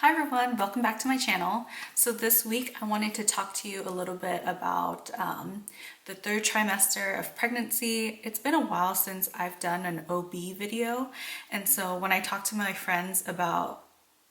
Hi everyone, welcome back to my channel. So this week I wanted to talk to you a little bit about the third trimester of pregnancy. It's been a while since I've done an OB video, and so when I talk to my friends about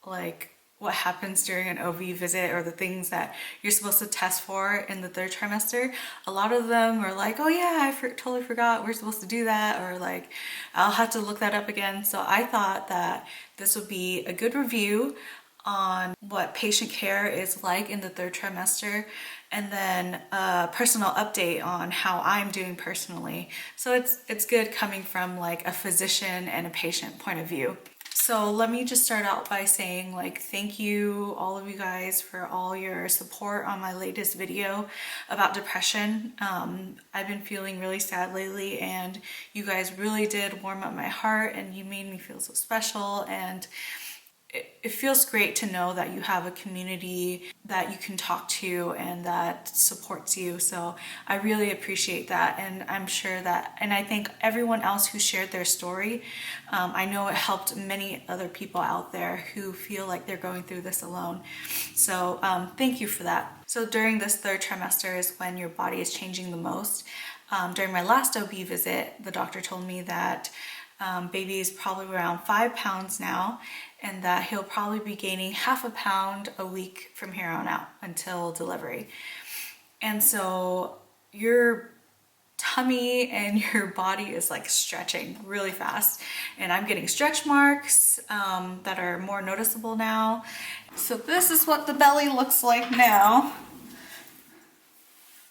like what happens during an OB visit or the things that you're supposed to test for in the third trimester, a lot of them are like, oh yeah, totally forgot we're supposed to do that, or like I'll have to look that up again. So I thought that this would be a good review on what patient care is like in the third trimester, and then a personal update on how I'm doing personally. So it's good coming from like a physician and a patient point of view. So let me just start out by saying thank you all of you guys for all your support on my latest video about depression. I've been feeling really sad lately, and you guys really did warm up my heart, and you made me feel so special, and it feels great to know that you have a community that you can talk to and that supports you. So I really appreciate that, and I'm sure that, and I think everyone else who shared their story, I know it helped many other people out there who feel like they're going through this alone. So thank you for that. So during this third trimester is when your body is changing the most. During my last OB visit, the doctor told me that baby is probably around 5 pounds now, and that he'll probably be gaining half a pound a week from here on out until delivery. And so your tummy and your body is like stretching really fast, and I'm getting stretch marks that are more noticeable now. So this is what the belly looks like now.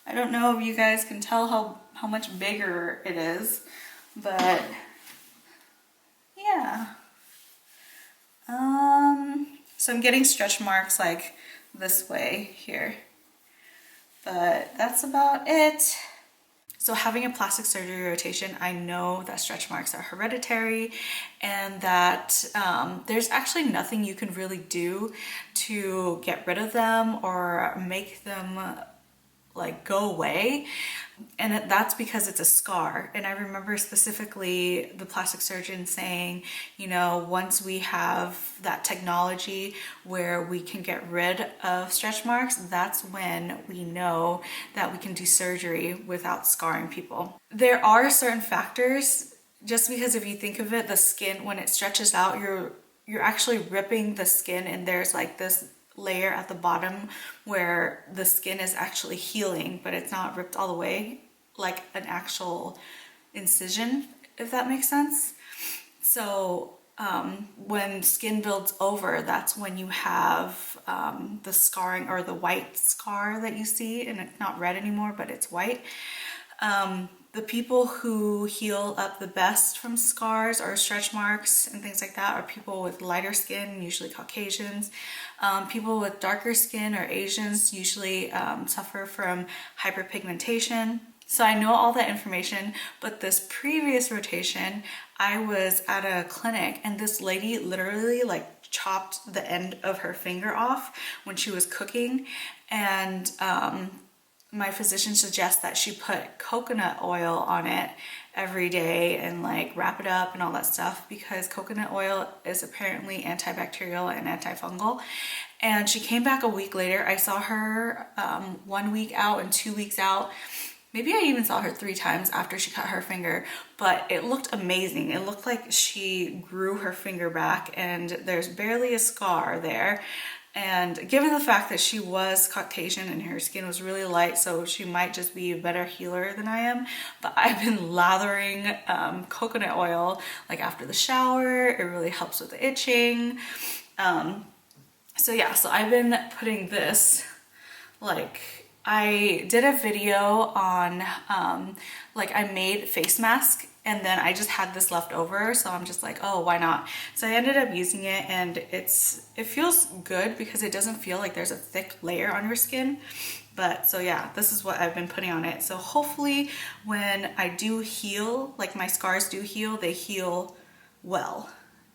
I don't know if you guys can tell how much bigger it is, but yeah. So I'm getting stretch marks like this way here, but that's about it. So having a plastic surgery rotation, I know that stretch marks are hereditary, and that there's actually nothing you can really do to get rid of them or make them like go away. And that's because it's a scar. And I remember specifically the plastic surgeon saying, you know, once we have that technology where we can get rid of stretch marks, that's when we know that we can do surgery without scarring people. There are certain factors, just because if you think of it, the skin, when it stretches out, you're actually ripping the skin, and there's like this layer at the bottom where the skin is actually healing, but it's not ripped all the way like an actual incision, if that makes sense. So when skin builds over, that's when you have the scarring, or the white scar that you see, and it's not red anymore, but it's white. The people who heal up the best from scars or stretch marks and things like that are people with lighter skin, usually Caucasians. People with darker skin or Asians usually suffer from hyperpigmentation. So I know all that information, but this previous rotation, I was at a clinic, and this lady literally like chopped the end of her finger off when she was cooking, and my physician suggests that she put coconut oil on it every day and like wrap it up and all that stuff, because coconut oil is apparently antibacterial and antifungal. And she came back a week later. I saw her 1 week out and 2 weeks out. Maybe I even saw her 3 times after she cut her finger, but it looked amazing. It looked like she grew her finger back, and there's barely a scar there. And given the fact that she was Caucasian and her skin was really light, so she might just be a better healer than I am. But I've been lathering coconut oil like after the shower. It really helps with the itching. So yeah, so I've been putting this, like, I did a video on like I made face mask, and then I just had this left over, so I'm just like, oh, why not? So I ended up using it, and it feels good because it doesn't feel like there's a thick layer on your skin. But so yeah, this is what I've been putting on it. So hopefully when I do heal, like my scars do heal, they heal well,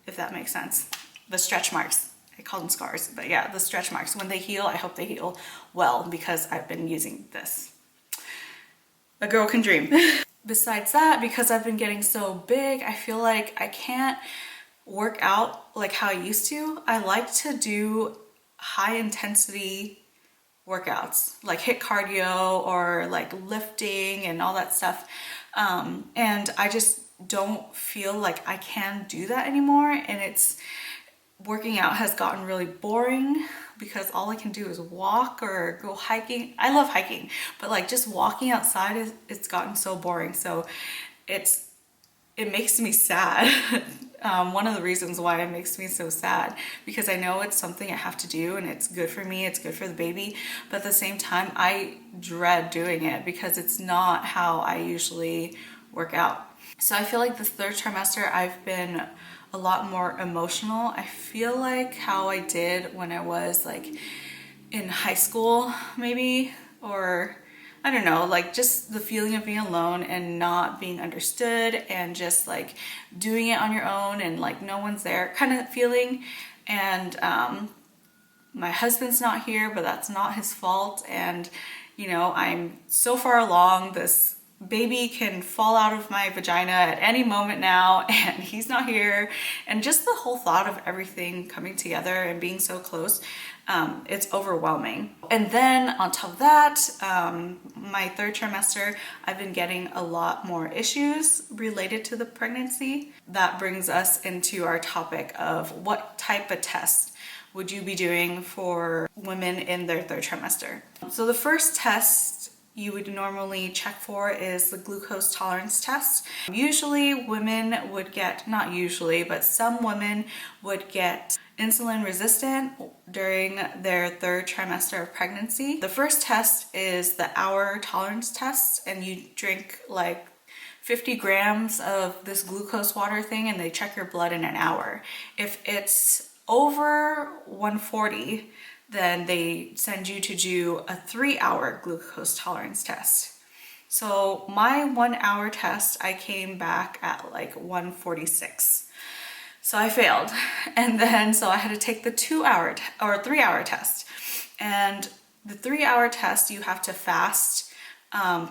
if that makes sense. The stretch marks, I call them scars, but yeah, the stretch marks, when they heal, I hope they heal well, because I've been using this. A girl can dream. Besides that, because I've been getting so big, I feel like I can't work out like how I used to. I like to do high intensity workouts, like HIIT cardio or like lifting and all that stuff. And I just don't feel like I can do that anymore. And working out has gotten really boring because all I can do is walk or go hiking. I love hiking, but like just walking outside it's gotten so boring. So it makes me sad. One of the reasons why it makes me so sad, because I know it's something I have to do and it's good for me, it's good for the baby, but at the same time I dread doing it because it's not how I usually work out. So I feel like this third trimester I've been a lot more emotional. I feel like how I did when I was like in high school maybe, or I don't know, like just the feeling of being alone and not being understood and just like doing it on your own and like no one's there kind of feeling. And my husband's not here, but that's not his fault. And you know, I'm so far along, this baby can fall out of my vagina at any moment now and he's not here. And just the whole thought of everything coming together and being so close, it's overwhelming. And then on top of that, my third trimester, I've been getting a lot more issues related to the pregnancy. That brings us into our topic of what type of test would you be doing for women in their third trimester. So the first test you would normally check for is the glucose tolerance test. Usually women would get, not usually, but some women would get insulin resistant during their third trimester of pregnancy. The first test is the hour tolerance test, and you drink like 50 grams of this glucose water thing and they check your blood in an hour. If it's over 140, then they send you to do a 3-hour glucose tolerance test. So my 1-hour test, I came back at like 146. So I failed. And then, so I had to take the 2-hour or 3-hour test. And the 3-hour test, you have to fast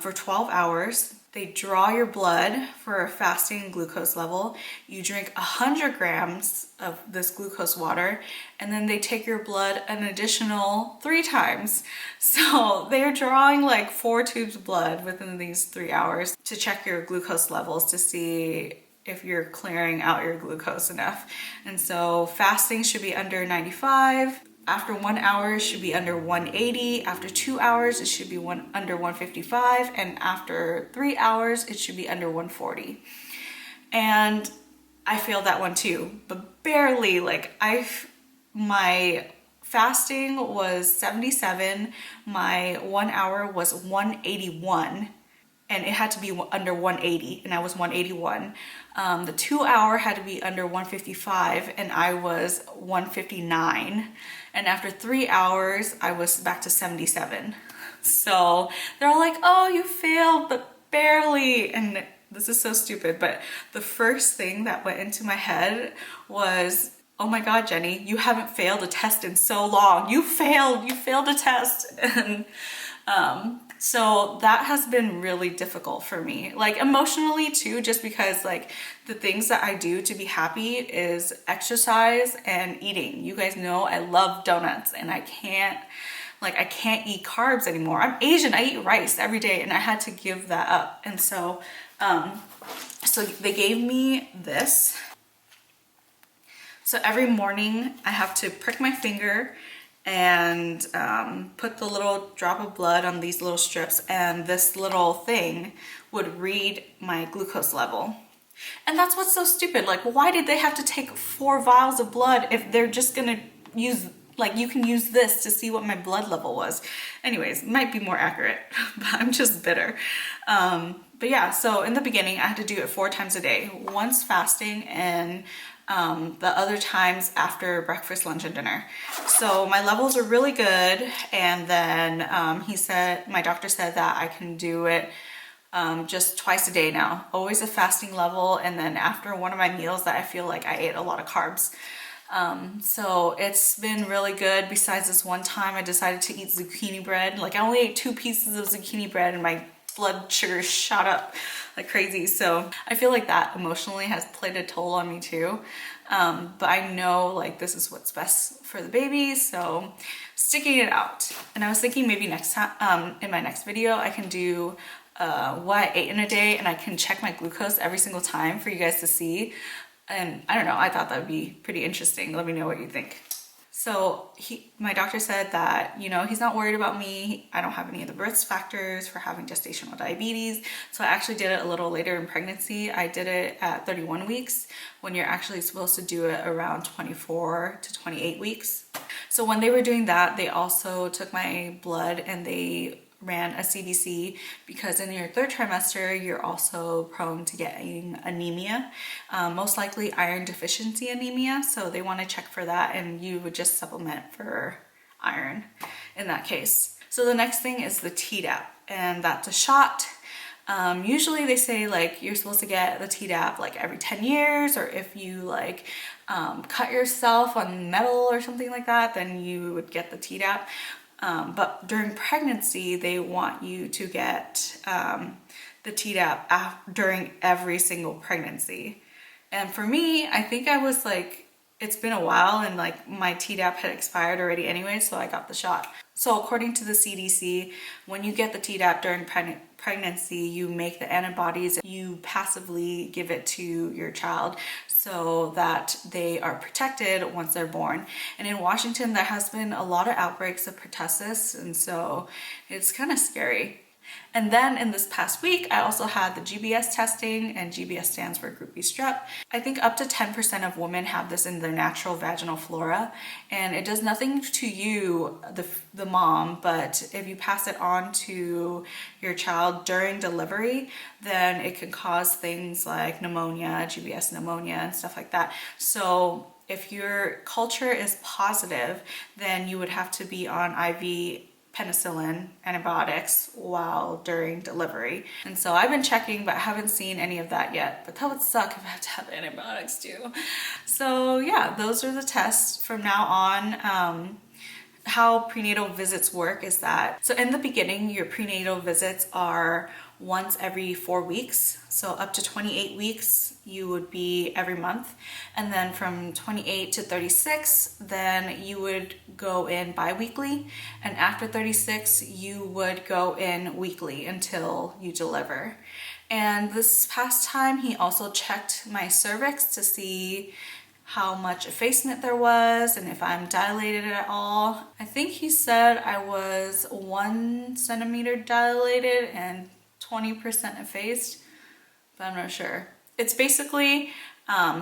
for 12 hours. They draw your blood for a fasting glucose level. You drink 100 grams of this glucose water, and then they take your blood an additional 3 times. So they're drawing like 4 tubes of blood within these 3 hours to check your glucose levels to see if you're clearing out your glucose enough. And so fasting should be under 95. After 1 hour, it should be under 180. After 2 hours, it should be under 155. And after 3 hours, it should be under 140. And I failed that one too, but barely. Like my fasting was 77. My 1 hour was 181. And it had to be under 180, and I was 181. The 2-hour had to be under 155, and I was 159. And after 3 hours, I was back to 77. So they're all like, oh, you failed, but barely. And this is so stupid, but the first thing that went into my head was, oh my God, Jenny, you haven't failed a test in so long. You failed a test. And so that has been really difficult for me, like emotionally too, just because like the things that I do to be happy is exercise and eating. You guys know I love donuts, and I can't eat carbs anymore. I'm Asian, I eat rice every day, and I had to give that up. And so, so they gave me this. So every morning I have to prick my finger and put the little drop of blood on these little strips, and this little thing would read my glucose level. And that's what's so stupid. Like, why did they have to take 4 vials of blood if they're just gonna use, like, you can use this to see what my blood level was. Anyways, might be more accurate, but I'm just bitter. But yeah, so in the beginning I had to do it 4 times a day, once fasting and the other times after breakfast, lunch, and dinner. So my levels are really good. And then my doctor said that I can do it just twice a day now, always a fasting level. And then after one of my meals that I feel like I ate a lot of carbs. So it's been really good. Besides this one time I decided to eat zucchini bread. Like, I only ate 2 pieces of zucchini bread, and my blood sugar shot up like crazy. So I feel like that emotionally has played a toll on me too. But I know like this is what's best for the baby, so sticking it out. And I was thinking maybe next time, in my next video, I can do what I ate in a day, and I can check my glucose every single time for you guys to see. And I don't know, I thought that would be pretty interesting. Let me know what you think. So my doctor said that, you know, he's not worried about me. I don't have any of the risk factors for having gestational diabetes. So I actually did it a little later in pregnancy. I did it at 31 weeks when you're actually supposed to do it around 24 to 28 weeks. So when they were doing that, they also took my blood and they ran a CBC, because in your third trimester, you're also prone to getting anemia, most likely iron deficiency anemia. So they want to check for that, and you would just supplement for iron in that case. So the next thing is the Tdap, and that's a shot. Usually they say like you're supposed to get the Tdap like every 10 years, or if you like cut yourself on metal or something like that, then you would get the Tdap. But during pregnancy, they want you to get the Tdap during every single pregnancy. And for me, I think I was like, it's been a while and like my Tdap had expired already anyway, so I got the shot. So according to the CDC, when you get the Tdap during pregnancy, you make the antibodies, you passively give it to your child so that they are protected once they're born. And in Washington, there has been a lot of outbreaks of pertussis, and so it's kind of scary. And then in this past week, I also had the GBS testing, and GBS stands for Group B strep. I think up to 10% of women have this in their natural vaginal flora, and it does nothing to you, the mom, but if you pass it on to your child during delivery, then it can cause things like pneumonia, GBS pneumonia, and stuff like that. So if your culture is positive, then you would have to be on IV penicillin antibiotics while during delivery. And so I've been checking, but I haven't seen any of that yet. But that would suck if I have to have antibiotics too. So yeah, those are the tests from now on. How prenatal visits work is that, so in the beginning, your prenatal visits are once every 4 weeks. So up to 28 weeks, you would be every month. And then from 28 to 36, then you would go in bi-weekly. And after 36, you would go in weekly until you deliver. And this past time, he also checked my cervix to see how much effacement there was and if I'm dilated at all. I think he said I was 1 centimeter dilated and 20% effaced, but I'm not sure. It's basically,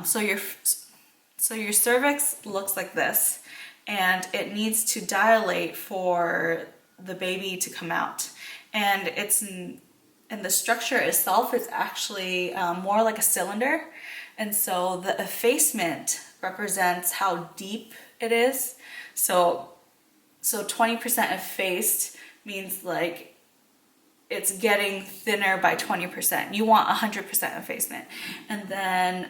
so your cervix looks like this, and it needs to dilate for the baby to come out. And the structure itself is actually more like a cylinder. And so the effacement represents how deep it is. So 20% effaced means like it's getting thinner by 20%. You want 100% effacement. And then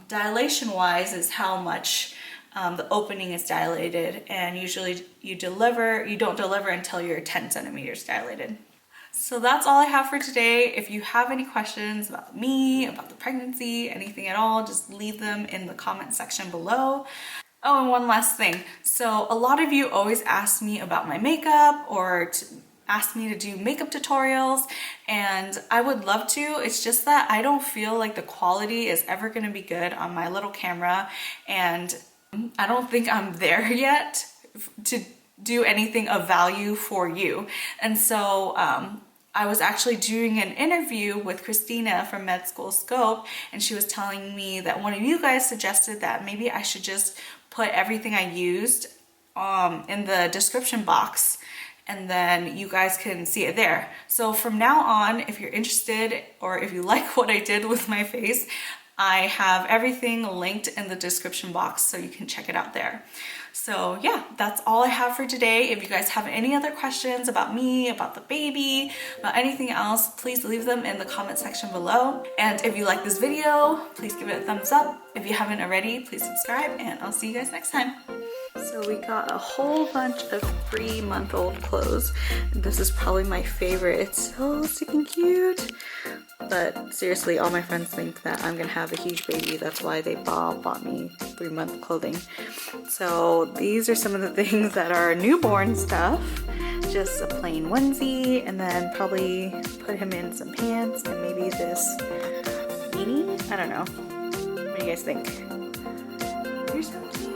dilation wise is how much the opening is dilated. And usually you don't deliver until you're 10 centimeters dilated. So that's all I have for today. If you have any questions about me, about the pregnancy, anything at all, just leave them in the comment section below. Oh, and one last thing. So a lot of you always ask me about my makeup or ask me to do makeup tutorials, and I would love to. It's just that I don't feel like the quality is ever going to be good on my little camera, and I don't think I'm there yet to do anything of value for you. And so I was actually doing an interview with Christina from Med School Scope, and she was telling me that one of you guys suggested that maybe I should just put everything I used in the description box, and then you guys can see it there. So from now on, if you're interested or if you like what I did with my face, I have everything linked in the description box so you can check it out there. So yeah, that's all I have for today. If you guys have any other questions about me, about the baby, about anything else, please leave them in the comment section below. And if you like this video, please give it a thumbs up. If you haven't already, please subscribe, and I'll see you guys next time. So we got a whole bunch of 3-month-old clothes. This is probably my favorite. It's so stinking cute. But seriously, all my friends think that I'm gonna have a huge baby. That's why they bought me 3-month clothing. So these are some of the things that are newborn stuff. Just a plain onesie, and then probably put him in some pants and maybe this beanie. I don't know. What do you guys think? You're so cute.